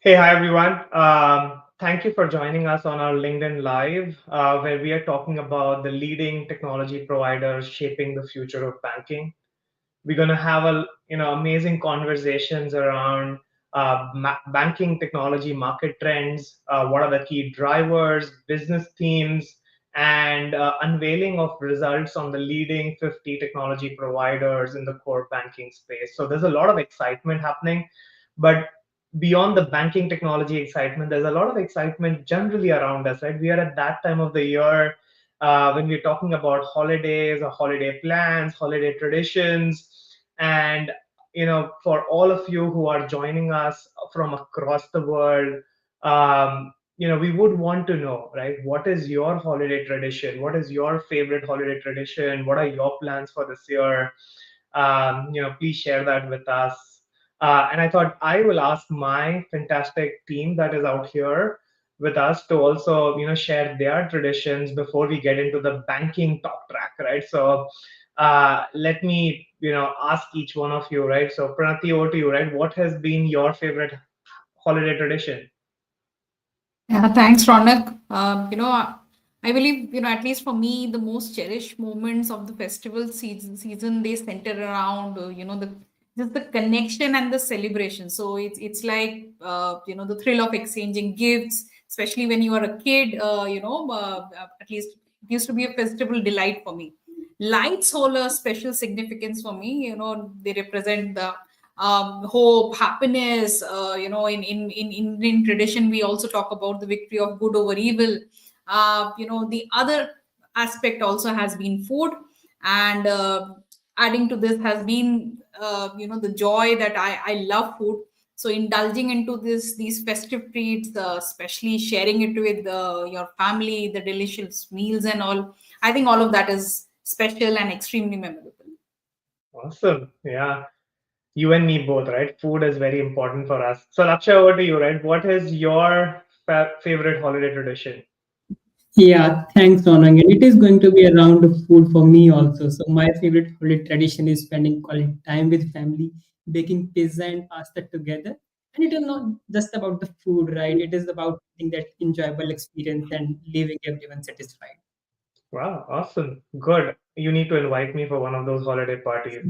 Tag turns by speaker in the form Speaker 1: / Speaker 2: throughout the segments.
Speaker 1: Hey, hi everyone. Thank you for joining us on our LinkedIn Live, where we are talking about the leading technology providers shaping the future of banking. We're going to have amazing conversations around banking technology market trends, what are the key drivers, business themes, and unveiling of results on the leading 50 technology providers in the core banking space. So there's a lot of excitement happening, but beyond the banking technology excitement, there's a lot of excitement generally around us, right? We are at that time of the year when we're talking about holidays or holiday plans, holiday traditions, and for all of you who are joining us from across the world, we would want to know, right? What is your holiday tradition? What is your favorite holiday tradition? What are your plans for this year? Please share that with us. And I thought I will ask my fantastic team that is out here with us to also, share their traditions before we get into the banking talk track, right? So let me, ask each one of you, right? So Pranati, over to you, right? What has been your favorite holiday tradition?
Speaker 2: Yeah, thanks, Ronak. I believe, at least for me, the most cherished moments of the festival season they center around, the just the connection and the celebration. So it's like, the thrill of exchanging gifts, especially when you are a kid. At least it used to be a festival delight for me. Lights hold a special significance for me. They represent the hope, happiness. In Indian tradition, we also talk about the victory of good over evil. The other aspect also has been food, and adding to this has been the joy that I love food. So indulging into these festive treats, especially sharing it with your family, the delicious meals and all. I think all of that is special and extremely memorable.
Speaker 1: Awesome. Yeah. You and me both, right? Food is very important for us. So Lakshay, over to you, right? What is your favorite holiday tradition?
Speaker 3: Yeah, thanks, Ronang. And it is going to be around food for me also. So my favorite holiday tradition is spending quality time with family, baking pizza and pasta together. And it is not just about the food, right? It is about having that enjoyable experience and leaving everyone satisfied.
Speaker 1: Wow, awesome. Good. You need to invite me for one of those holiday parties.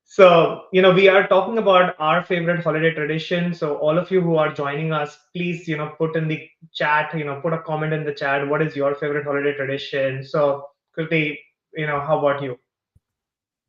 Speaker 1: So, we are talking about our favorite holiday tradition. So, all of you who are joining us, please, put in the chat, put a comment in the chat. What is your favorite holiday tradition? So, Kriti, how about you?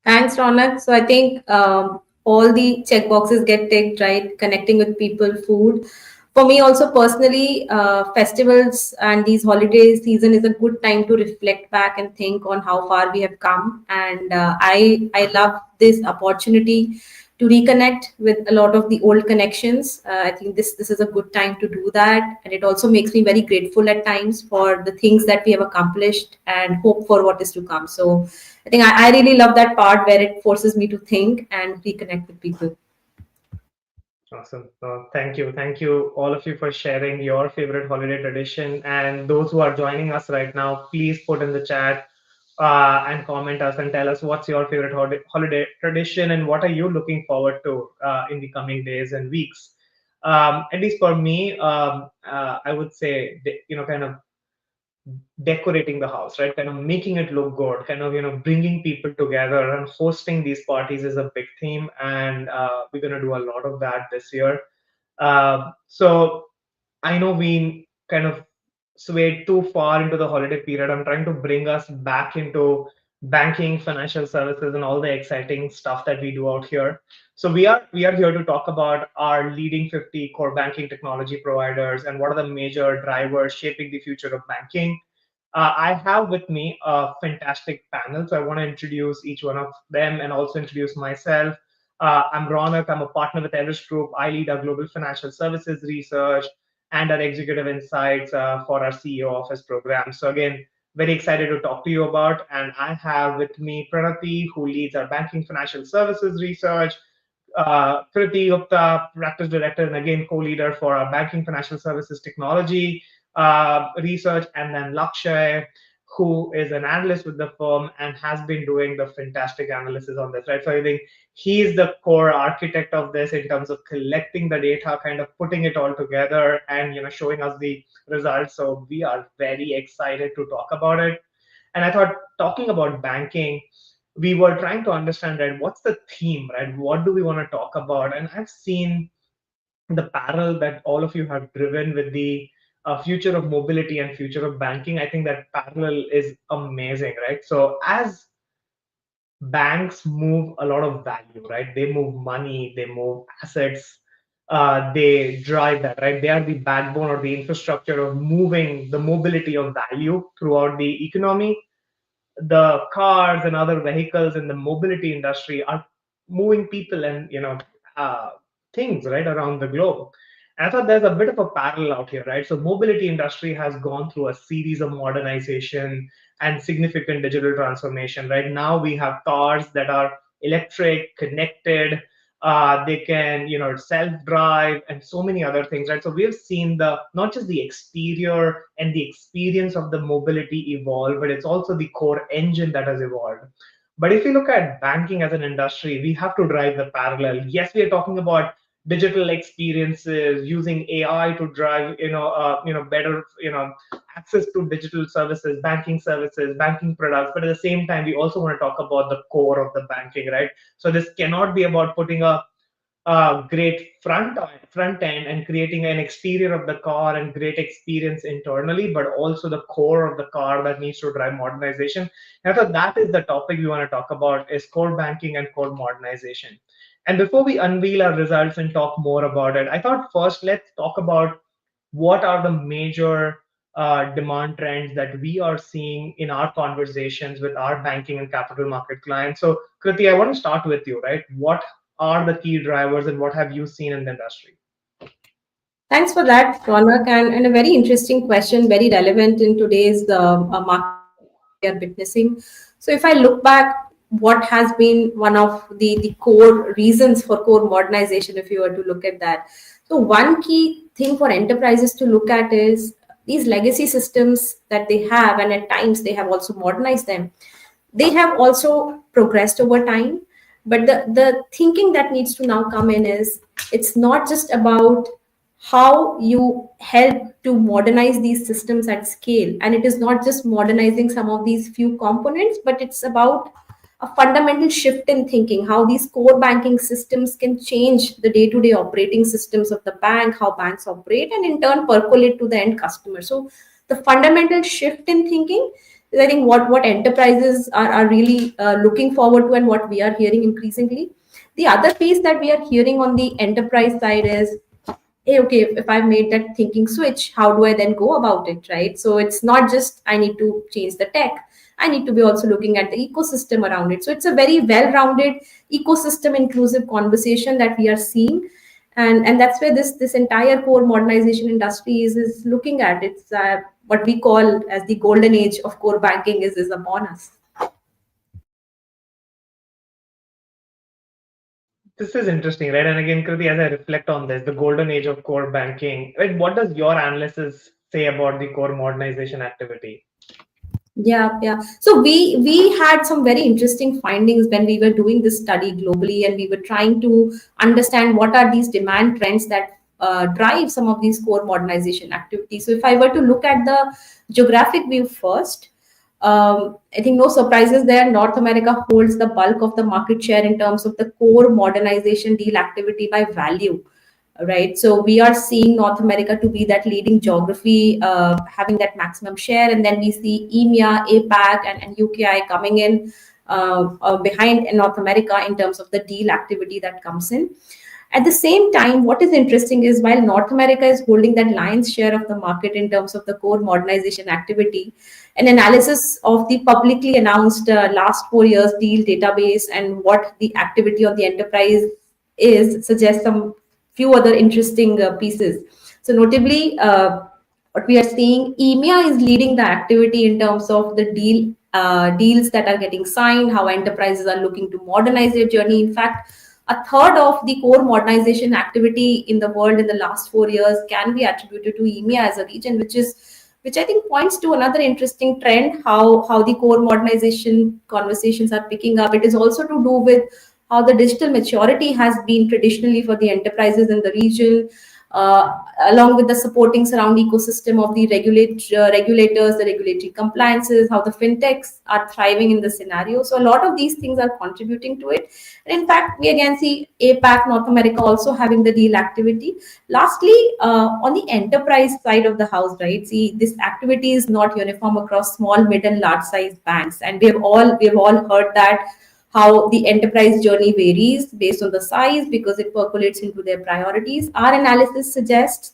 Speaker 4: Thanks, Ronak. So I think all the check boxes get ticked, right? Connecting with people, food. For me, also personally, festivals and these holiday season is a good time to reflect back and think on how far we have come. And I love this opportunity to reconnect with a lot of the old connections. I think this is a good time to do that, and it also makes me very grateful at times for the things that we have accomplished and hope for what is to come. So I think I really love that part where it forces me to think and reconnect with people.
Speaker 1: Awesome. Thank you. Thank you, all of you, for sharing your favorite holiday tradition. And those who are joining us right now, please put in the chat and comment us and tell us what's your favorite holiday tradition and what are you looking forward to in the coming days and weeks. At least for me, I would say, kind of decorating the house, right? Kind of making it look good, kind of, bringing people together and hosting these parties is a big theme. And we're going to do a lot of that this year. So I know we kind of swayed too far into the holiday period. I'm trying to bring us back into banking, financial services, and all the exciting stuff that we do out here. So we are here to talk about our leading 50 core banking technology providers and what are the major drivers shaping the future of banking. I have with me a fantastic panel, so I want to introduce each one of them and also introduce myself. I'm Ronak. I'm a partner with Everest Group. I lead our global financial services research and our executive insights for our CEO office program. So again, very excited to talk to you about. And I have with me Pranati, who leads our banking financial services research. Kriti Gupta, practice director, and again co-leader for our banking financial services technology research, and then Lakshay, who is an analyst with the firm and has been doing the fantastic analysis on this, right? So I think he's the core architect of this in terms of collecting the data, kind of putting it all together, and showing us the results. So we are very excited to talk about it. And I thought, talking about banking, we were trying to understand, right, what's the theme, right? What do we want to talk about? And I've seen the parallel that all of you have driven with the future of mobility and future of banking. I think that parallel is amazing, right? So as banks move a lot of value, right? They move money, they move assets, they drive that, right? They are the backbone or the infrastructure of moving the mobility of value throughout the economy. The cars and other vehicles in the mobility industry are moving people and uh, things right around the globe. And I thought there's a bit of a parallel out here, right? So mobility industry has gone through a series of modernization and significant digital transformation. Right now we have cars that are electric, connected, they can self-drive and so many other things, right? So we have seen the not just the exterior and the experience of the mobility evolve, but it's also the core engine that has evolved. But if you look at banking as an industry, we have to drive the parallel. Yes, we are talking about digital experiences using AI to drive better access to digital services, banking products. But at the same time, we also want to talk about the core of the banking, right? So this cannot be about putting a great front end and creating an exterior of the car and great experience internally, but also the core of the car that needs to drive modernization. And I thought that is the topic we want to talk about, is core banking and core modernization. And before we unveil our results and talk more about it, I thought first let's talk about what are the major demand trends that we are seeing in our conversations with our banking and capital market clients. So, Kriti, I want to start with you, right? What are the key drivers and what have you seen in the industry?
Speaker 4: Thanks for that, Ronak, and a very interesting question, very relevant in today's market trends that we are witnessing. So, if I look back, what has been one of the core reasons for core modernization, if you were to look at that? So, one key thing for enterprises to look at is these legacy systems that they have, and at times they have also modernized them. They have also progressed over time, but the thinking that needs to now come in is it's not just about how you help to modernize these systems at scale, and it is not just modernizing some of these few components, but it's about a fundamental shift in thinking, how these core banking systems can change the day-to-day operating systems of the bank, how banks operate, and in turn percolate to the end customer. So the fundamental shift in thinking is, I think, what enterprises are really looking forward to, and what we are hearing increasingly. The other piece that we are hearing on the enterprise side is, hey, okay, if I've made that thinking switch, how do I then go about it, right? So it's not just I need to change the tech, I need to be also looking at the ecosystem around it. So it's a very well-rounded ecosystem inclusive conversation that we are seeing, and that's where this entire core modernization industry is looking at. It's what we call as the golden age of core banking is upon us.
Speaker 1: This is interesting, right? And again, Kriti, as I reflect on this, the golden age of core banking, right? What does your analysis say about the core modernization activity?
Speaker 4: Yeah. So we had some very interesting findings when we were doing this study globally, and we were trying to understand what are these demand trends that drive some of these core modernization activities. So if I were to look at the geographic view first, I think no surprises there. North America holds the bulk of the market share in terms of the core modernization deal activity by value, right? So we are seeing North America to be that leading geography, having that maximum share, and then we see EMEA, APAC, and UKI coming in behind in North America in terms of the deal activity that comes in. At the same time, what is interesting is while North America is holding that lion's share of the market in terms of the core modernization activity, an analysis of the publicly announced last 4 years deal database and what the activity of the enterprise is suggests some few other interesting pieces. So notably, what we are seeing, EMEA is leading the activity in terms of the deals that are getting signed, how enterprises are looking to modernize their journey. In fact, a third of the core modernization activity in the world in the last 4 years can be attributed to EMEA as a region, which I think points to another interesting trend, how the core modernization conversations are picking up. It is also to do with how the digital maturity has been traditionally for the enterprises in the region, along with the supporting surround ecosystem of the regulators, the regulatory compliances, how the fintechs are thriving in the scenario. So a lot of these things are contributing to it. And in fact, we again see APAC, North America also having the deal activity. Lastly, on the enterprise side of the house, right? See, this activity is not uniform across small, mid, and large size banks, and we have all heard that how the enterprise journey varies based on the size because it percolates into their priorities. Our analysis suggests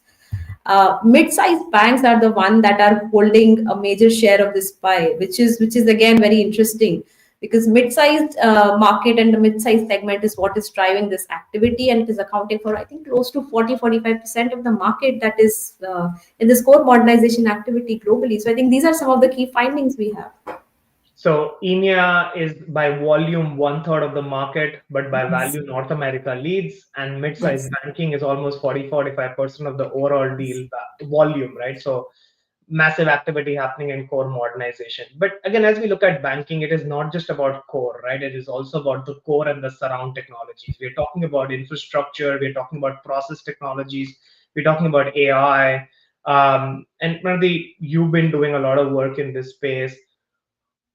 Speaker 4: mid-sized banks are the one that are holding a major share of this pie, which is again very interesting because mid-sized market and the mid-sized segment is what is driving this activity, and it is accounting for I think close to 40-45% of the market that is in this core modernization activity globally. So I think these are some of the key findings we have.
Speaker 1: So EMEA is by volume one third of the market, but by value North America leads, and mid-sized
Speaker 4: Yes.
Speaker 1: banking is almost 40-45% of the overall deal volume, right? So massive activity happening in core modernization. But again, as we look at banking, it is not just about core, right? It is also about the core and the surround technologies. We're talking about infrastructure, we're talking about process technologies, we're talking about AI. And Pranati, you've been doing a lot of work in this space.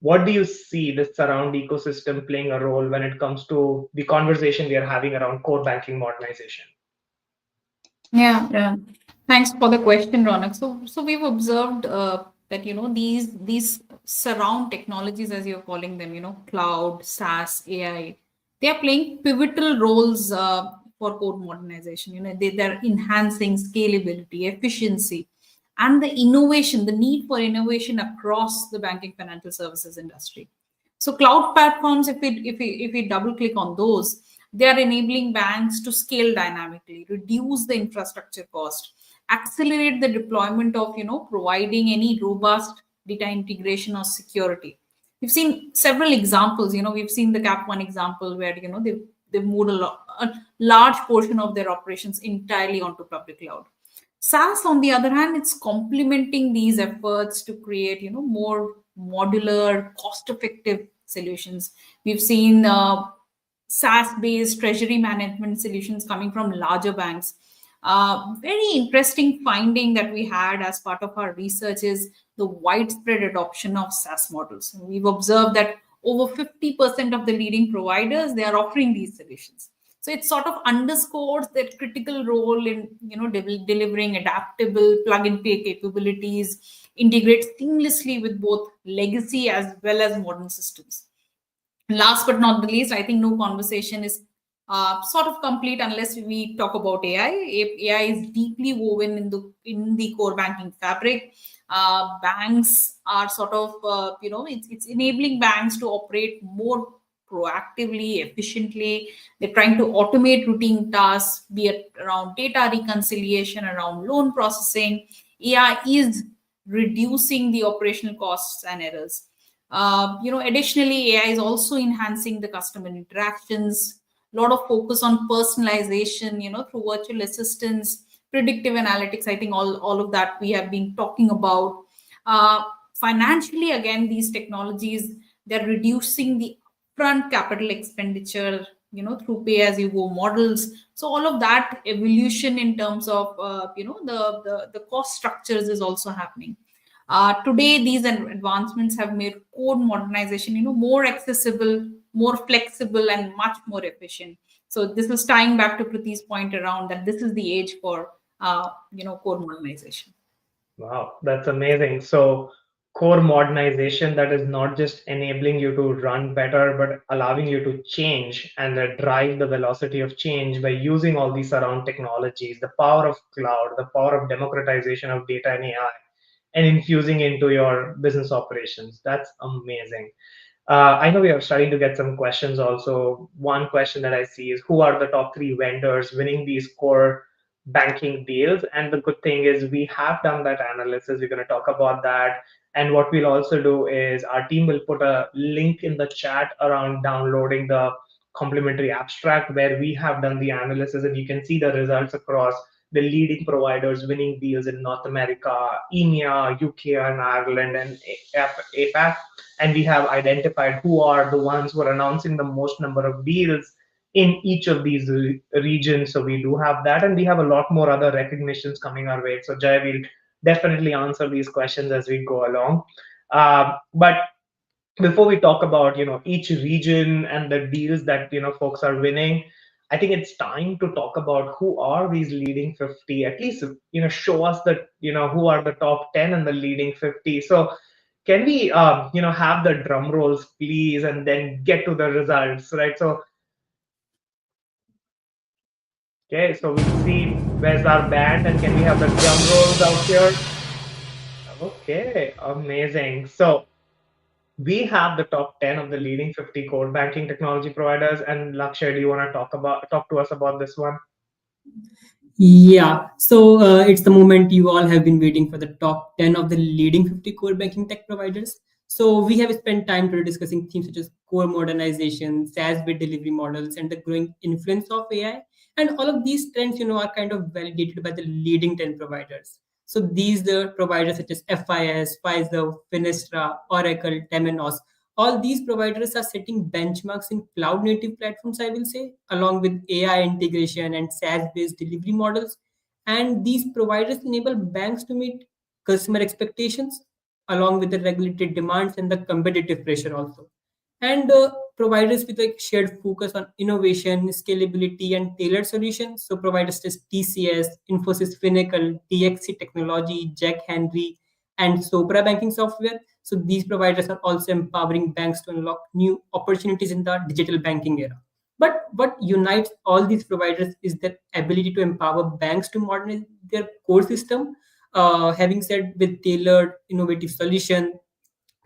Speaker 1: What do you see the surround ecosystem playing a role when it comes to the conversation we are having around core banking modernization?
Speaker 2: Yeah, yeah. Thanks for the question, Ronak. So we've observed that these surround technologies, as you're calling them, cloud, SaaS, AI, they are playing pivotal roles for code modernization. They're enhancing scalability, efficiency, and the innovation, the need for innovation across the banking financial services industry. So cloud platforms, if we double click on those, they are enabling banks to scale dynamically, reduce the infrastructure cost, accelerate the deployment of providing any robust data integration or security. We've seen several examples. We've seen the Cap One example where they've moved a large portion of their operations entirely onto public cloud. SaaS, on the other hand, it's complementing these efforts to create, more modular, cost-effective solutions. We've seen SaaS-based treasury management solutions coming from larger banks. Very interesting finding that we had as part of our research is the widespread adoption of SaaS models. We've observed that over 50% of the leading providers, they are offering these solutions. So it sort of underscores that critical role in delivering adaptable plug and play capabilities, integrate seamlessly with both legacy as well as modern systems. Last but not the least, I think no conversation is sort of complete unless we talk about AI. AI is deeply woven in the core banking fabric. Banks are sort of it's enabling banks to operate more proactively, efficiently. They're trying to automate routine tasks, be it around data reconciliation, around loan processing. AI is reducing the operational costs and errors. Additionally, AI is also enhancing the customer interactions. A lot of focus on personalization, through virtual assistants, predictive analytics. I think all of that we have been talking about. Financially, again, these technologies, they're reducing the upfront capital expenditure, through pay-as-you-go models. So all of that evolution in terms of the cost structures is also happening. Today, these advancements have made code modernization, more accessible, more flexible, and much more efficient. So this is tying back to Priti's point around that this is the age for, code modernization.
Speaker 1: Wow, that's amazing. So, core modernization that is not just enabling you to run better, but allowing you to change and drive the velocity of change by using all these surround technologies, the power of cloud, the power of democratization of data and AI, and infusing into your business operations. That's amazing. I know we are starting to get some questions also. One question that I see is who are the top three vendors winning these core banking deals? And the good thing is we have done that analysis. We're going to talk about that. And what we'll also do is our team will put a link in the chat around downloading the complimentary abstract where we have done the analysis and you can see the results across the leading providers winning deals in North America, EMEA, UK, and Ireland, and APAC. And we have identified who are the ones who are announcing the most number of deals in each of these regions. So we do have that, and we have a lot more other recognitions coming our way. So Jay will definitely answer these questions as we go along. But before we talk about each region and the deals that folks are winning, I think it's time to talk about who are these leading 50. At least show us that who are the top 10 and the leading 50. So can we have the drum rolls please, and then get to the results, right? So okay, so we'll see where's our band, and can we have the drum rolls out here? Okay, amazing. So we have the top 10 of the leading 50 core banking technology providers. And Lakshay, do you want to talk to us about this one?
Speaker 3: Yeah, so it's the moment you all have been waiting for, the top 10 of the leading 50 core banking tech providers. So we have spent time today discussing themes such as core modernization, SaaS-based delivery models, and the growing influence of AI. And all of these trends, are kind of validated by the leading 10 providers. So these the providers such as FIS, Pfizer, Finestra, Oracle, Temenos, all these providers are setting benchmarks in cloud native platforms, I will say, along with AI integration and SaaS based delivery models. And these providers enable banks to meet customer expectations along with the regulated demands and the competitive pressure also. And providers with a shared focus on innovation, scalability, and tailored solutions. So providers such as TCS, Infosys Finacle, DXC Technology, Jack Henry, and Sopra Banking Software. So these providers are also empowering banks to unlock new opportunities in the digital banking era. But what unites all these providers is their ability to empower banks to modernize their core system. Having said, with tailored, innovative solution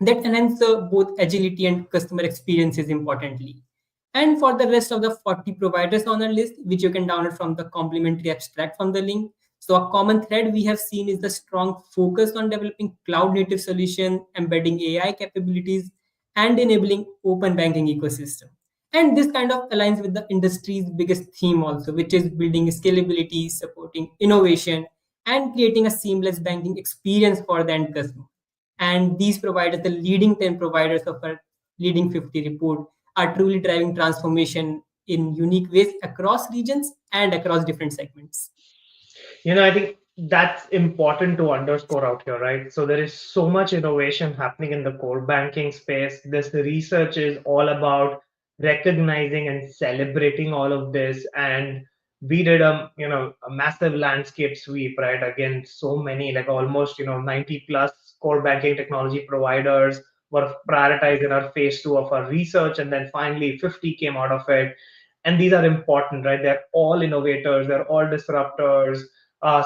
Speaker 3: that enhance both agility and customer experiences importantly. And for the rest of the 40 providers on our list, which you can download from the complimentary abstract from the link. So a common thread we have seen is the strong focus on developing cloud native solution, embedding AI capabilities, and enabling open banking ecosystem. And this kind of aligns with the industry's biggest theme also, which is building scalability, supporting innovation, and creating a seamless banking experience for the end customer. And these providers, the leading 10 providers of our leading 50 report, are truly driving transformation in unique ways across regions and across different segments.
Speaker 1: I think that's important to underscore out here, right? So there is so much innovation happening in the core banking space. This research is all about recognizing and celebrating all of this. And we did a massive landscape sweep, right? Again, so many, like almost 90 plus core banking technology providers were prioritized in our phase two of our research, and then finally 50 came out of it. And these are important, right? They're all innovators, they're all disruptors.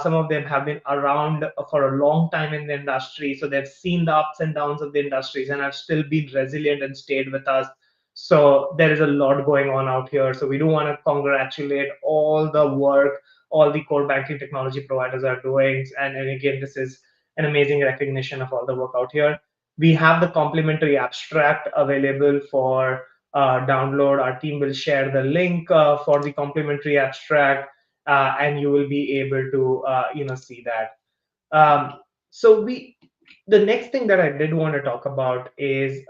Speaker 1: Some of them have been around for a long time in the industry, so they've seen the ups and downs of the industries and have still been resilient and stayed with us. So there is a lot going on out here. So we do want to congratulate all the work all the core banking technology providers are doing. And again, this is an amazing recognition of all the work out here. We have the complimentary abstract available for download. Our team will share the link for the complimentary abstract, and you will be able to see that. So the next thing that I did want to talk about is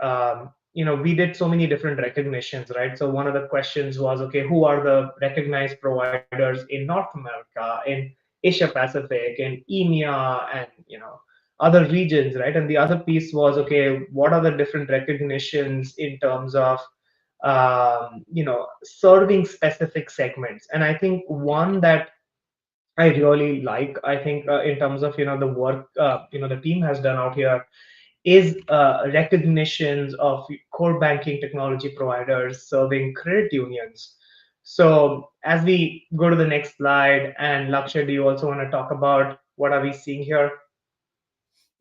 Speaker 1: we did so many different recognitions, right? So one of the questions was, okay, who are the recognized providers in North America, in Asia Pacific, in EMEA, and other regions, right? And the other piece was, okay, what are the different recognitions in terms of serving specific segments? And I think one that I really like, I think, in terms of the work the team has done out here, is recognitions of core banking technology providers serving credit unions. So as we go to the next slide, and Lakshay, do you also want to talk about what are we seeing here?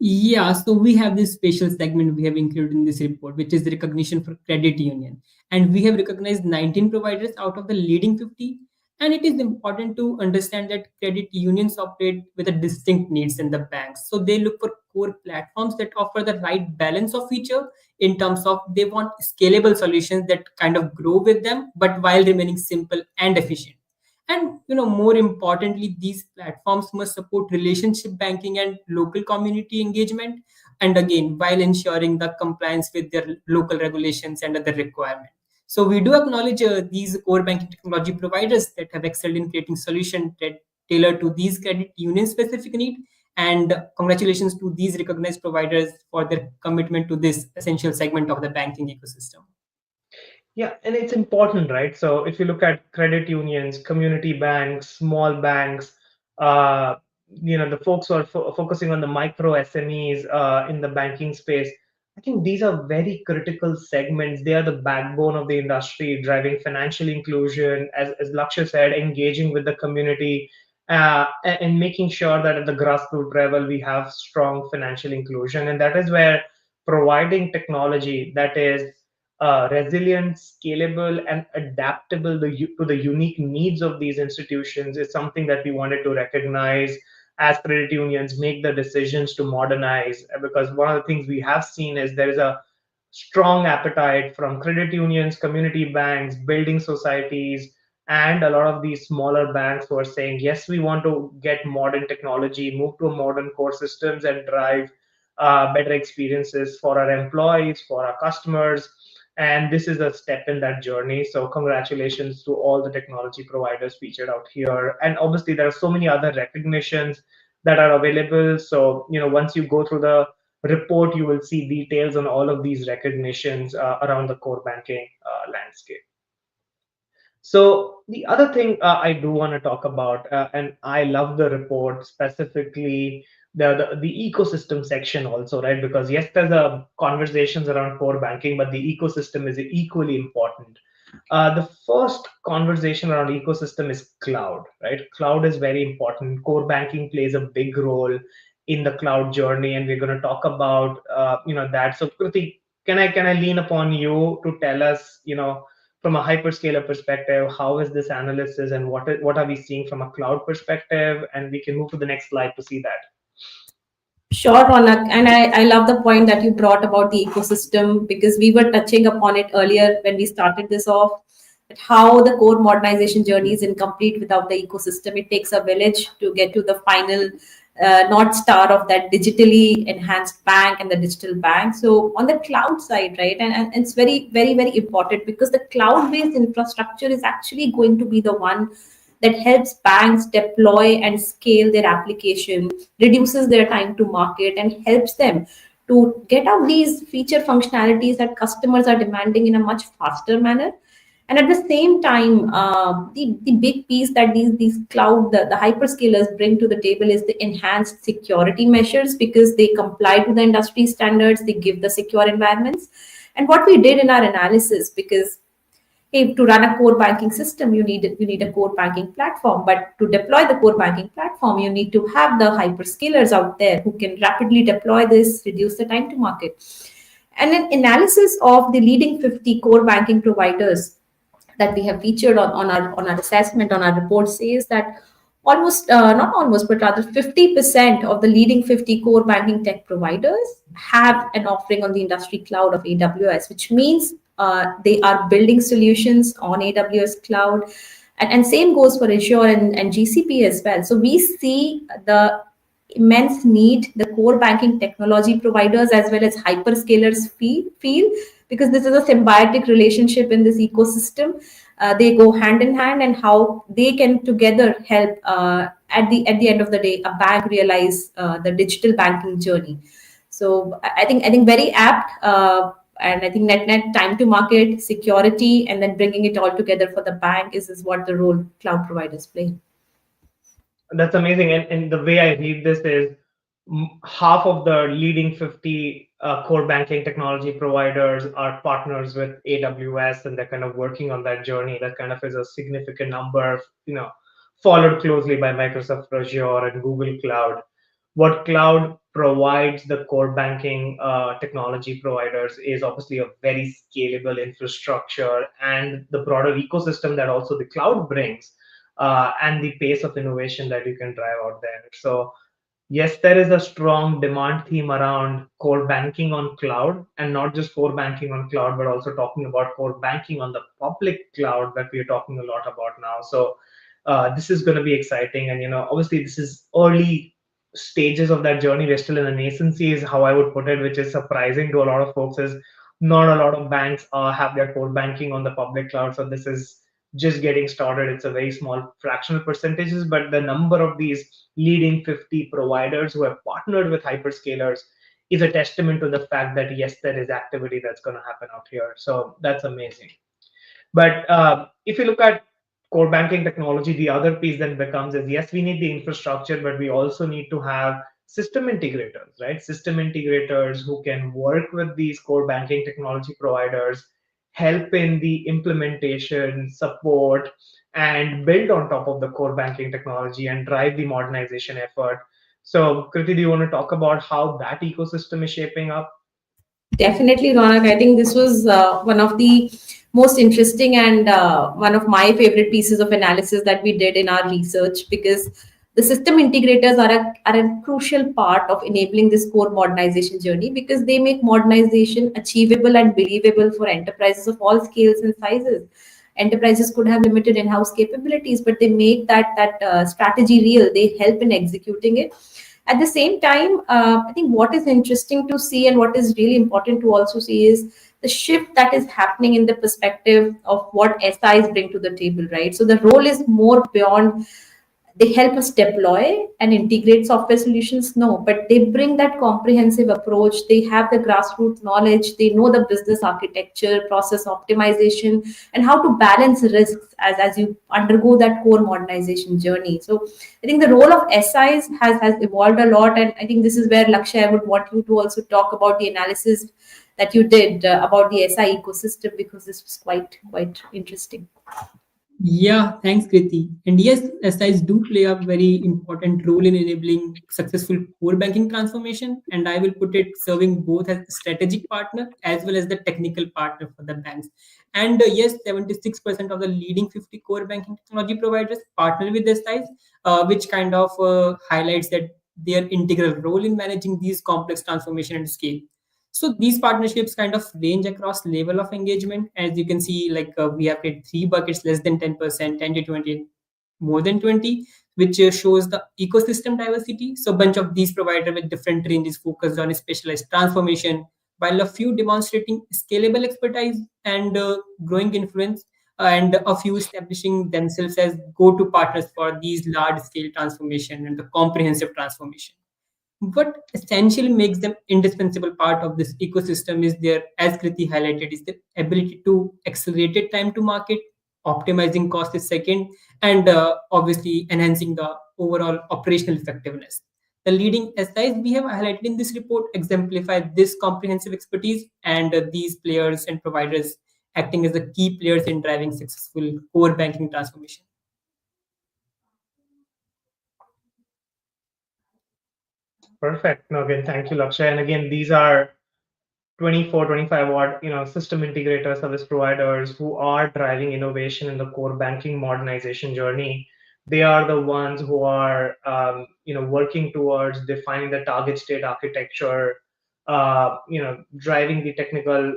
Speaker 3: Yeah, so we have this special segment we have included in this report, which is the recognition for credit union. And we have recognized 19 providers out of the leading 50. And it is important to understand that credit unions operate with a distinct needs in the banks. So they look for core platforms that offer the right balance of feature in terms of they want scalable solutions that kind of grow with them, but while remaining simple and efficient. And more importantly, these platforms must support relationship banking and local community engagement, and again, while ensuring the compliance with their local regulations and other requirements. So we do acknowledge these core banking technology providers that have excelled in creating solutions that tailor to these credit union specific need. And congratulations to these recognized providers for their commitment to this essential segment of the banking ecosystem.
Speaker 1: Yeah, and it's important, right? So if you look at credit unions, community banks, small banks, uh, the folks who are focusing on the micro SMEs in the banking space, I think these are very critical segments. They are the backbone of the industry, driving financial inclusion, as Lakshya said, engaging with the community, and making sure that at the grassroots level we have strong financial inclusion. And that is where providing technology that is resilient, scalable, and adaptable to the unique needs of these institutions is something that we wanted to recognize as credit unions make the decisions to modernize. Because one of the things we have seen is there is a strong appetite from credit unions, community banks, building societies, and a lot of these smaller banks who are saying, yes, we want to get modern technology, move to modern core systems, and drive better experiences for our employees, for our customers. And this is a step in that journey. So, congratulations to all the technology providers featured out here. And obviously, there are so many other recognitions that are available. So, once you go through the report, you will see details on all of these recognitions around the core banking landscape. So the other thing I do want to talk about, and I love the report specifically the ecosystem section also, right? Because yes, there's a conversations around core banking, but the ecosystem is equally important. The first conversation around ecosystem is cloud, right? Cloud is very important. Core banking plays a big role in the cloud journey, and we're going to talk about that. So Kruti, can I lean upon you to tell us, from a hyperscaler perspective, how is this analysis and what are we seeing from a cloud perspective? And we can move to the next slide to see that.
Speaker 4: Sure, Ronak. And I love the point that you brought about the ecosystem because we were touching upon it earlier when we started this off. That how the core modernization journey is incomplete without the ecosystem. It takes a village to get to the final North Star of that digitally enhanced bank and the digital bank. So, on the cloud side, right, and it's very, very, very important because the cloud based infrastructure is actually going to be the one that helps banks deploy and scale their application, reduces their time to market, and helps them to get out these feature functionalities that customers are demanding in a much faster manner. And at the same time, the big piece that these cloud the hyperscalers bring to the table is the enhanced security measures because they comply to the industry standards, they give the secure environments. And what we did in our analysis, because hey, to run a core banking system, you need a core banking platform. But to deploy the core banking platform, you need to have the hyperscalers out there who can rapidly deploy this, reduce the time to market. And an analysis of the leading 50 core banking providers that we have featured on our assessment on our report says that almost not almost but rather 50% of the leading 50 core banking tech providers have an offering on the industry cloud of AWS, which means they are building solutions on AWS cloud, and same goes for Azure and GCP as well. So we see the immense need the core banking technology providers as well as hyperscalers feel because this is a symbiotic relationship in this ecosystem. They go hand in hand, and how they can together help at the end of the day a bank realize the digital banking journey. So I think very apt. And I think net time to market, security, and then bringing it all together for the bank is what the role cloud providers play.
Speaker 1: That's amazing. And the way I read this is half of the leading 50 core banking technology providers are partners with AWS, and they're kind of working on that journey. That kind of is a significant number, followed closely by Microsoft Azure and Google Cloud. What cloud provides the core banking technology providers is obviously a very scalable infrastructure and the broader ecosystem that also the cloud brings, and the pace of innovation that you can drive out there. So yes, there is a strong demand theme around core banking on cloud, and not just core banking on cloud, but also talking about core banking on the public cloud that we are talking a lot about now. So This is going to be exciting, and obviously this is early stages of that journey. We're still in the nascency, is how I would put it, which is surprising to a lot of folks. Is not a lot of banks have their core banking on the public cloud, so this is just getting started. It's a very small fractional percentages, but the number of these leading 50 providers who have partnered with hyperscalers is a testament to the fact that yes, there is activity that's going to happen out here. So that's amazing. But if you look at core banking technology, the other piece then becomes is yes, we need the infrastructure, but we also need to have system integrators, right? System integrators who can work with these core banking technology providers, help in the implementation, support, and build on top of the core banking technology and drive the modernization effort. So, Kriti, do you want to talk about how that ecosystem is shaping up?
Speaker 4: Definitely, Ronak. I think this was one of the most interesting and one of my favorite pieces of analysis that we did in our research, because the system integrators are a crucial part of enabling this core modernization journey, because they make modernization achievable and believable for enterprises of all scales and sizes. Enterprises could have limited in-house capabilities, but they make that strategy real. They help in executing it. At the same time, I think what is interesting to see and what is really important to also see is the shift that is happening in the perspective of what SIs bring to the table, right? So the role is more beyond they help us deploy and integrate software solutions. No, but they bring that comprehensive approach. They have the grassroots knowledge. They know the business architecture, process optimization, and how to balance risks as you undergo that core modernization journey. So I think the role of SIs has evolved a lot, and I think this is where Lakshay, I would want you to also talk about the analysis that you did about the SI ecosystem, because this was quite interesting.
Speaker 3: Yeah, thanks, Kriti. And yes, SIs do play a very important role in enabling successful core banking transformation. And I will put it serving both as a strategic partner as well as the technical partner for the banks. And yes, 76% of the leading 50 core banking technology providers partner with SIs, which kind of highlights that their integral role in managing these complex transformation and scale. So these partnerships kind of range across level of engagement. As you can see, like we have created three buckets: less than 10%, 10 to 20, more than 20, which shows the ecosystem diversity. So bunch of these providers with different ranges focused on specialized transformation, while a few demonstrating scalable expertise and growing influence, and a few establishing themselves as go-to partners for these large-scale transformation and the comprehensive transformation. What essentially makes them indispensable part of this ecosystem is their, as Kriti highlighted, is the ability to accelerated time to market, optimizing cost is second, and obviously enhancing the overall operational effectiveness. The leading SIs we have highlighted in this report exemplify this comprehensive expertise, and these players and providers acting as the key players in driving successful core banking transformation.
Speaker 1: Perfect. No, again, thank you, Lakshay. And again, these are 24, 25 watt, system integrators, service providers who are driving innovation in the core banking modernization journey. They are the ones who are, working towards defining the target state architecture, driving the technical,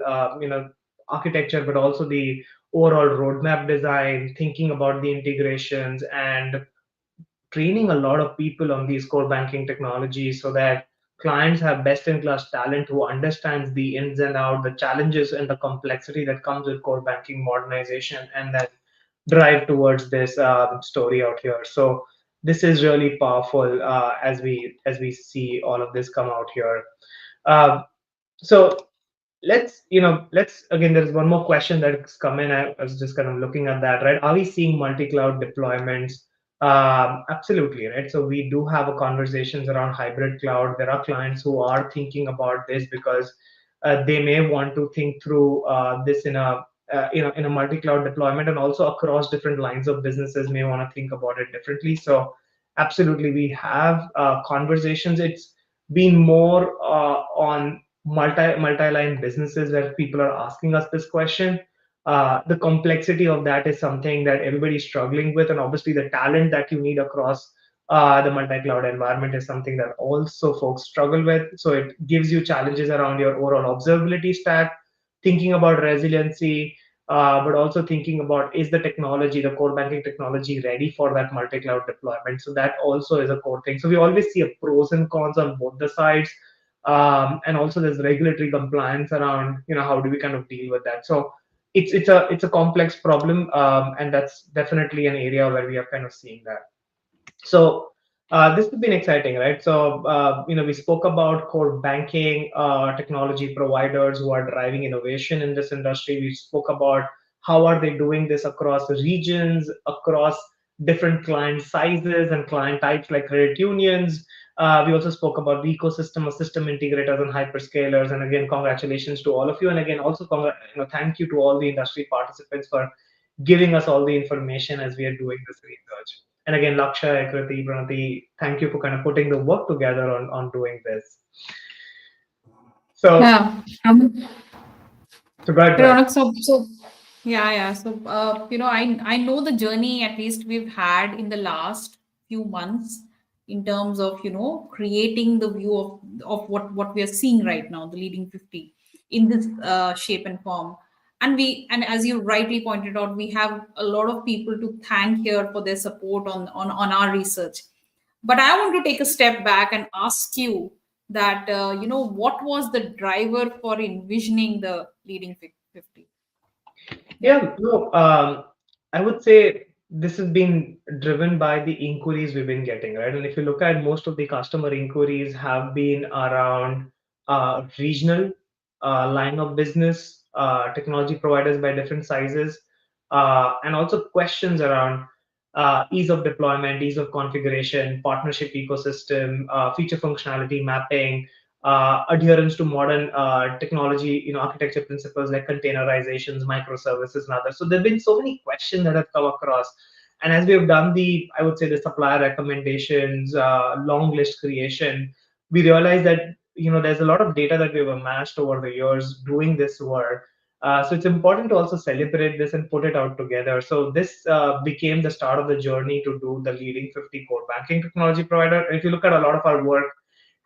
Speaker 1: architecture, but also the overall roadmap design, thinking about the integrations, and training a lot of people on these core banking technologies so that clients have best in class talent who understands the ins and out, the challenges and the complexity that comes with core banking modernization, and then drive towards this story out here. So this is really powerful as we see all of this come out here. Uh, so let's again, there's one more question that's come in. I was just kind of looking at that, right? Are we seeing multi-cloud deployments? Absolutely, right? So we do have a conversations around hybrid cloud. There are clients who are thinking about this because they may want to think through this in a in a multi-cloud deployment, and also across different lines of businesses may want to think about it differently. So absolutely, we have conversations. It's been more on multi-line businesses where people are asking us this question. The complexity of that is something that everybody's struggling with, and obviously the talent that you need across the multi-cloud environment is something that also folks struggle with. So it gives you challenges around your overall observability stack, thinking about resiliency, but also thinking about, is the technology, the core banking technology, ready for that multi-cloud deployment? So that also is a core thing. So we always see a pros and cons on both the sides, and also there's regulatory compliance around, how do we kind of deal with that? So it's a complex problem, and that's definitely an area where we are kind of seeing that. So this has been exciting, right? So we spoke about core banking technology providers who are driving innovation in this industry. We spoke about how are they doing this across regions, across different client sizes and client types like credit unions. We also spoke about the ecosystem of system integrators and hyperscalers. And again, congratulations to all of you. And again, also thank you to all the industry participants for giving us all the information as we are doing this research. And again, Lakshay, Kriti, Pranati, thank you for kind of putting the work together on doing this. So,
Speaker 2: Yeah.
Speaker 1: so go ahead, go ahead.
Speaker 2: Ronak, yeah, yeah. So, I know the journey at least we've had in the last few months in terms of, creating the view of what we are seeing right now, the leading 50 in this shape and form. And as you rightly pointed out, we have a lot of people to thank here for their support on our research. But I want to take a step back and ask you that, what was the driver for envisioning the leading 50? Yeah.
Speaker 1: Yeah, no, I would say this has been driven by the inquiries we've been getting, right? And if you look at most of the customer inquiries have been around regional line of business, technology providers by different sizes, and also questions around ease of deployment, ease of configuration, partnership ecosystem, feature functionality mapping, adherence to modern technology, architecture principles like containerizations, microservices, and others. So there've been so many questions that have come across, and as we have done I would say, the supplier recommendations, long list creation, we realized that there's a lot of data that we've amassed over the years doing this work. So it's important to also celebrate this and put it out together. So this became the start of the journey to do the leading 50 core banking technology provider. And if you look at a lot of our work,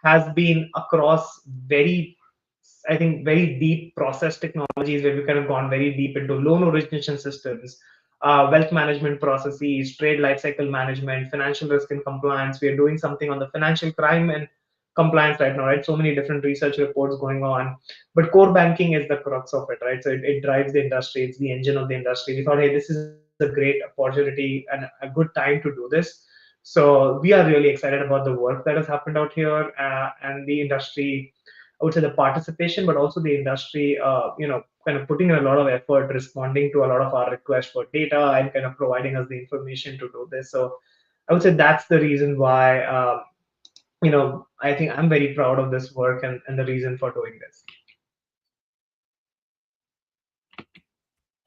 Speaker 1: has been across I think, very deep process technologies where we've kind of gone very deep into loan origination systems, wealth management processes, trade lifecycle management, financial risk and compliance. We are doing something on the financial crime and compliance right now, right? So many different research reports going on. But core banking is the crux of it, right? So it drives the industry, it's the engine of the industry. We thought, hey, this is a great opportunity and a good time to do this. So we are really excited about the work that has happened out here, and the industry, I would say, the participation, but also the industry, kind of putting in a lot of effort, responding to a lot of our requests for data and kind of providing us the information to do this. So I would say that's the reason why, I think I'm very proud of this work and the reason for doing this.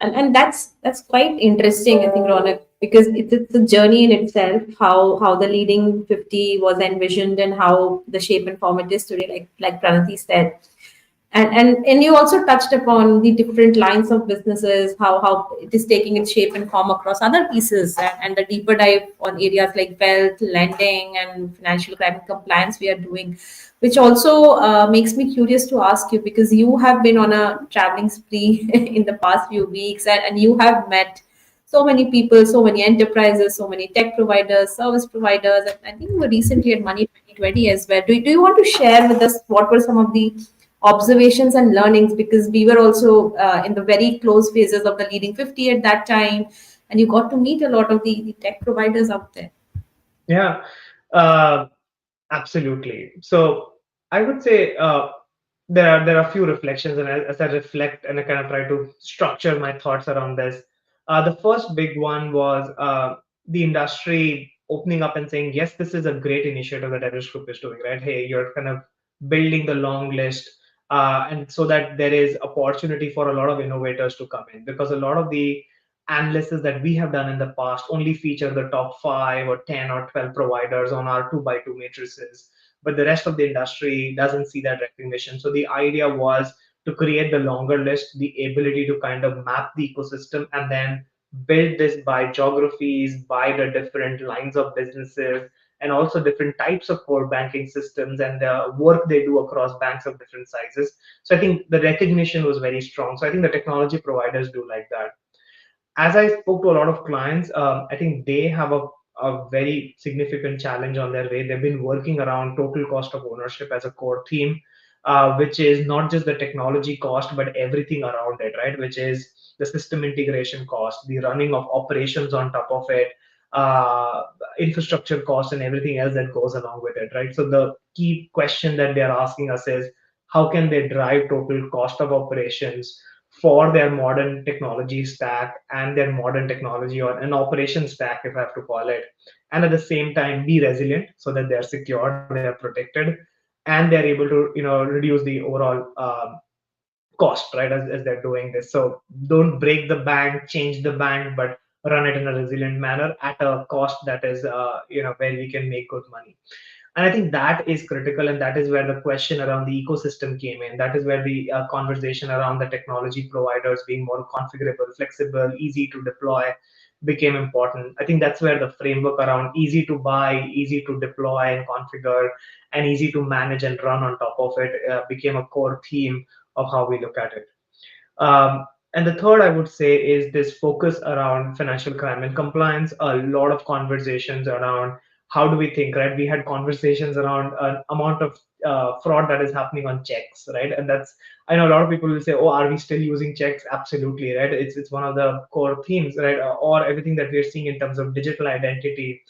Speaker 4: And that's quite interesting, I think, Ronak, because it's a journey in itself, how the leading 50 was envisioned and how the shape and form it is today, like Pranati said. And you also touched upon the different lines of businesses, how it is taking its shape and form across other pieces, and the deeper dive on areas like wealth, lending, and financial crime and compliance we are doing, which also makes me curious to ask you, because you have been on a traveling spree in the past few weeks, and you have met so many people, so many enterprises, so many tech providers, service providers, and I think you were recently at Money 2020 as well. Do you want to share with us what were some of the observations and learnings, because we were also in the very close phases of the leading 50 at that time, and you got to meet a lot of the tech providers out there.
Speaker 1: Yeah, uh, absolutely. So I would say, there are a few reflections, and as I reflect and I kind of try to structure my thoughts around this, the first big one was the industry opening up and saying, yes, this is a great initiative that Everest Group is doing, right? Hey, you're kind of building the long list, and so that there is opportunity for a lot of innovators to come in, because a lot of the analysis that we have done in the past only feature the top 5 or 10 or 12 providers on our 2 by 2 matrices, but the rest of the industry doesn't see that recognition. So the idea was to create the longer list, the ability to kind of map the ecosystem and then build this by geographies, by the different lines of businesses, and also different types of core banking systems and the work they do across banks of different sizes. So I think the recognition was very strong. So I think the technology providers do like that. As I spoke to a lot of clients, I think they have a very significant challenge on their way. They've been working around total cost of ownership as a core theme, which is not just the technology cost, but everything around it, right? Which is the system integration cost, the running of operations on top of it, uh, infrastructure costs, and everything else that goes along with it, right? So the key question that they're asking us is, how can they drive total cost of operations for their modern technology stack and their modern technology or an operation stack, if I have to call it, and at the same time be resilient so that they're secure, they're protected, and they're able to reduce the overall cost, right, as they're doing this. So don't break the bank, change the bank, but run it in a resilient manner at a cost that is where we can make good money. And I think that is critical, and that is where the question around the ecosystem came in. That is where the conversation around the technology providers being more configurable, flexible, easy to deploy became important. I think that's where the framework around easy to buy, easy to deploy and configure, and easy to manage and run on top of it became a core theme of how we look at it. And the third, I would say, is this focus around financial crime and compliance. A lot of conversations around how do we think, right? We had conversations around an amount of fraud that is happening on checks, right? And that's, I know a lot of people will say, oh, are we still using checks? Absolutely, right? It's one of the core themes, right? Or everything that we're seeing in terms of digital identity,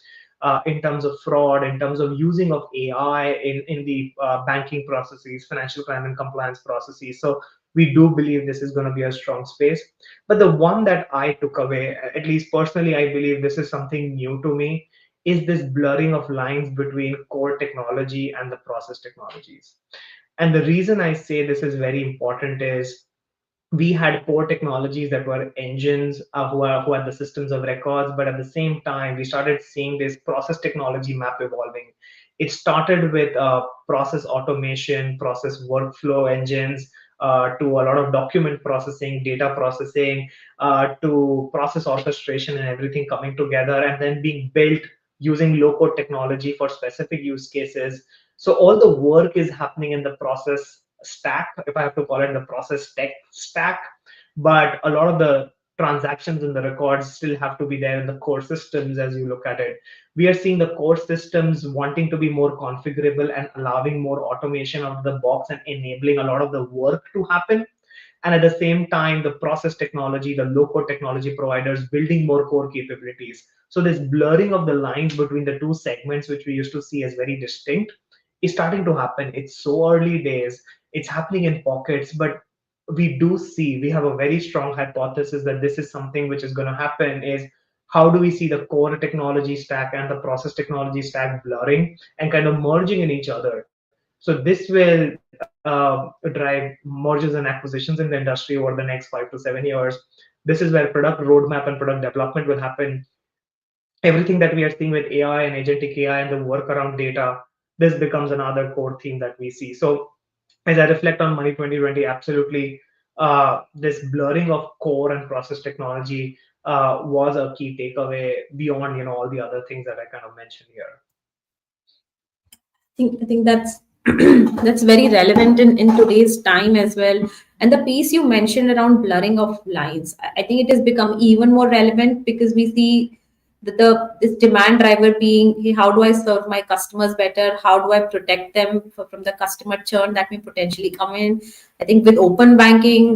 Speaker 1: in terms of fraud, in terms of using of AI in the banking processes, financial crime and compliance processes. So we do believe this is going to be a strong space. But the one that I took away, at least personally, I believe this is something new to me, is this blurring of lines between core technology and the process technologies. And the reason I say this is very important is we had core technologies that were engines who had the systems of records, but at the same time we started seeing this process technology map evolving. It started with process automation, process workflow engines, to a lot of document processing, data processing, to process orchestration and everything coming together and then being built using low code technology for specific use cases. So all the work is happening in the process stack, if I have to call it the process tech stack, but a lot of the transactions and the records still have to be there in the core systems as you look at it. We are seeing the core systems wanting to be more configurable and allowing more automation out of the box and enabling a lot of the work to happen. And at the same time, the process technology, the low code technology providers building more core capabilities. So this blurring of the lines between the two segments, which we used to see as very distinct, is starting to happen. It's so early days. It's happening in pockets, but we have a very strong hypothesis that this is something which is going to happen. Is how do we see the core technology stack and the process technology stack blurring and kind of merging in each other? So this will drive mergers and acquisitions in the industry over the next 5 to 7 years. This is where product roadmap and product development will happen. Everything that we are seeing with AI and agentic AI and the work around data, this becomes another core theme that we see. So as I reflect on Money 2020, absolutely, this blurring of core and process technology was a key takeaway beyond all the other things that I kind of mentioned here.
Speaker 4: I think that's that's very relevant in today's time as well. And the piece you mentioned around blurring of lines, I think it has become even more relevant because we see the this demand driver being, hey, how do I serve my customers better? How do I protect them from the customer churn that may potentially come in? I think with open banking,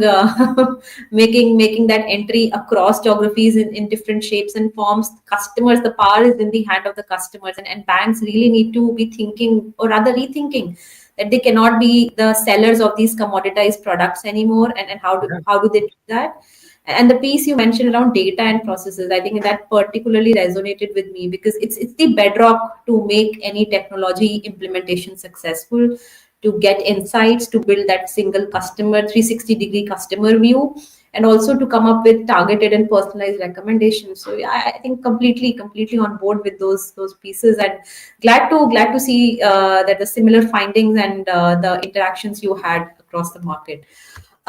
Speaker 4: making that entry across geographies in different shapes and forms, customers, the power is in the hand of the customers, and banks really need to be thinking, or rather rethinking, that they cannot be the sellers of these commoditized products anymore. And how do they do that? And the piece you mentioned around data and processes, I think that particularly resonated with me because it's the bedrock to make any technology implementation successful, to get insights, to build that single customer 360-degree customer view, and also to come up with targeted and personalized recommendations. So yeah, I think completely on board with those pieces, and glad to see that the similar findings and the interactions you had across the market.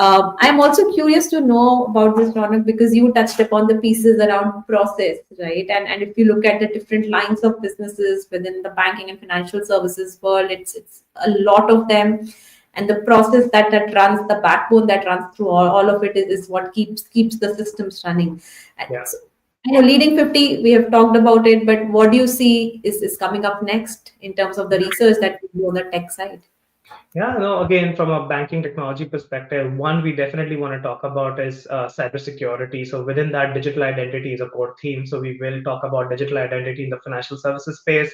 Speaker 4: I'm also curious to know about this, Ronak, because you touched upon the pieces around process, right? And if you look at the different lines of businesses within the banking and financial services world, it's a lot of them, and the process that runs, the backbone that runs through all of it is what keeps the systems running. And
Speaker 1: Yeah.
Speaker 4: so, I know leading 50, we have talked about it, but what do you see is coming up next in terms of the research that we do on the tech side?
Speaker 1: Yeah, no, again, from a banking technology perspective, one we definitely want to talk about is cybersecurity. So within that, digital identity is a core theme. So we will talk about digital identity in the financial services space.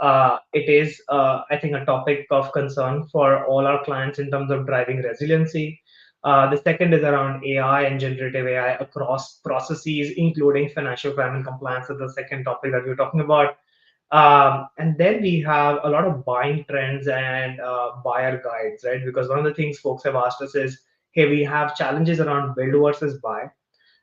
Speaker 1: It is, I think, a topic of concern for all our clients in terms of driving resiliency. The second is around AI and generative AI across processes, including financial crime and compliance. Is the second topic that we're talking about. And then we have a lot of buying trends and buyer guides, right? Because one of the things folks have asked us is, hey, we have challenges around build versus buy.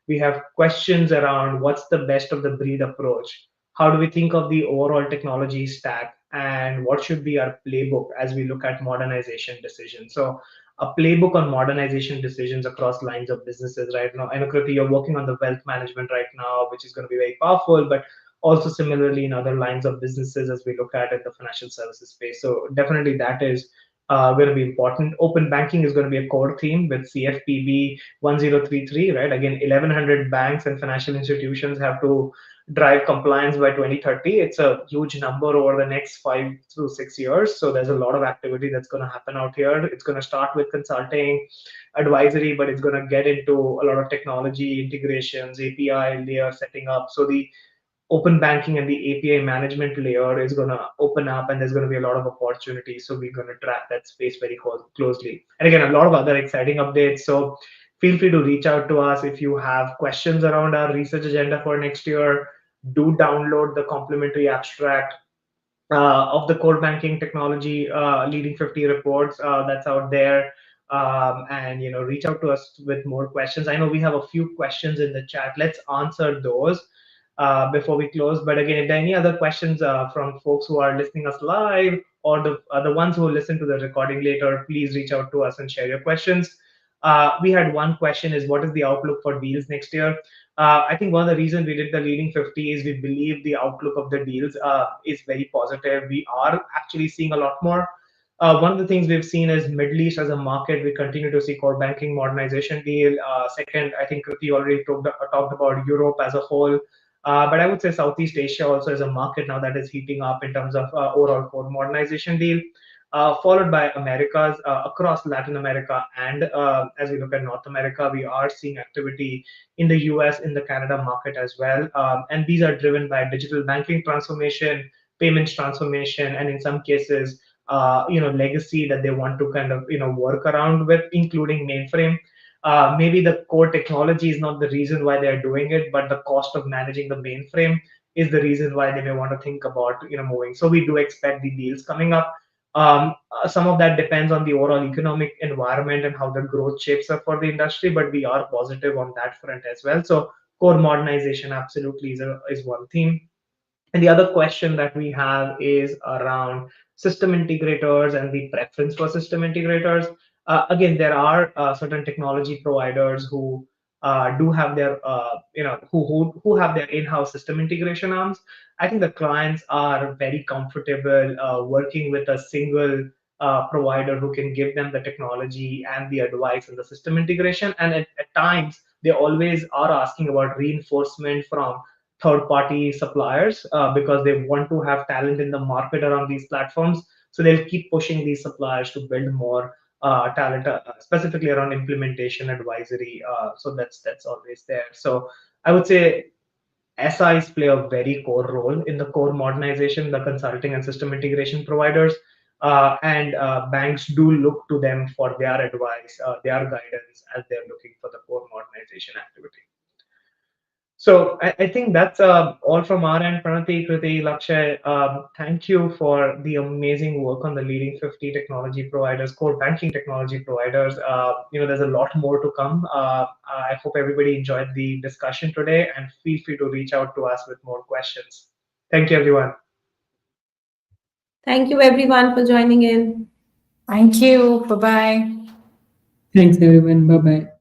Speaker 1: We have questions around what's the best of the breed approach. How do we think of the overall technology stack, and what should be our playbook as we look at modernization decisions? So a playbook on modernization decisions across lines of businesses right now. And Kriti, you're working on the wealth management right now, which is going to be very powerful, but also similarly in other lines of businesses as we look at in the financial services space. So definitely that is going to be important. Open banking is going to be a core theme with CFPB 1033, right? Again, 1100 banks and financial institutions have to drive compliance by 2030. It's a huge number over the next 5 to 6 years. So there's a lot of activity that's going to happen out here. It's going to start with consulting, advisory, but it's going to get into a lot of technology integrations, API layer setting up. So the open banking and the API management layer is going to open up, and there's going to be a lot of opportunities. So we're going to track that space very closely. And again, a lot of other exciting updates. So feel free to reach out to us if you have questions around our research agenda for next year. Do download the complimentary abstract of the core banking technology leading 50 reports that's out there, and reach out to us with more questions. I know we have a few questions in the chat. Let's answer those before we close. But again, if there are any other questions from folks who are listening us live, or the ones who listen to the recording later, please reach out to us and share your questions. We had one question: is what is the outlook for deals next year? I think one of the reasons we did the leading 50 is we believe the outlook of the deals is very positive. We are actually seeing a lot more. One of the things we've seen is Middle East as a market. We continue to see core banking modernization deal. Second, I think Kriti already talked about Europe as a whole. But I would say Southeast Asia also is a market now that is heating up in terms of overall core modernization deal. Followed by Americas, across Latin America, and as we look at North America, we are seeing activity in the US, in the Canada market as well. And these are driven by digital banking transformation, payments transformation, and in some cases, legacy that they want to kind of work around with, including mainframe. Maybe the core technology is not the reason why they're doing it, but the cost of managing the mainframe is the reason why they may want to think about moving. So we do expect the deals coming up. Some of that depends on the overall economic environment and how the growth shapes up for the industry, but we are positive on that front as well. So core modernization absolutely is one theme. And the other question that we have is around system integrators and the preference for system integrators. Again, there are certain technology providers who do have their, who have their in-house system integration arms. I think the clients are very comfortable working with a single provider who can give them the technology and the advice and the system integration. And at times, they always are asking about reinforcement from third-party suppliers because they want to have talent in the market around these platforms. So they'll keep pushing these suppliers to build more talent, specifically around implementation advisory. So that's always there. So I would say SIs play a very core role in the core modernization, the consulting and system integration providers. And banks do look to them for their advice, their guidance as they're looking for the core modernization activity. So I think that's all from our end. Pranati, Kriti, Lakshay, thank you for the amazing work on the leading 50 technology providers, core banking technology providers. There's a lot more to come. I hope everybody enjoyed the discussion today, and feel free to reach out to us with more questions. Thank you, everyone.
Speaker 4: Thank you everyone for joining in.
Speaker 2: Thank you. Bye bye.
Speaker 3: Thanks everyone. Bye bye.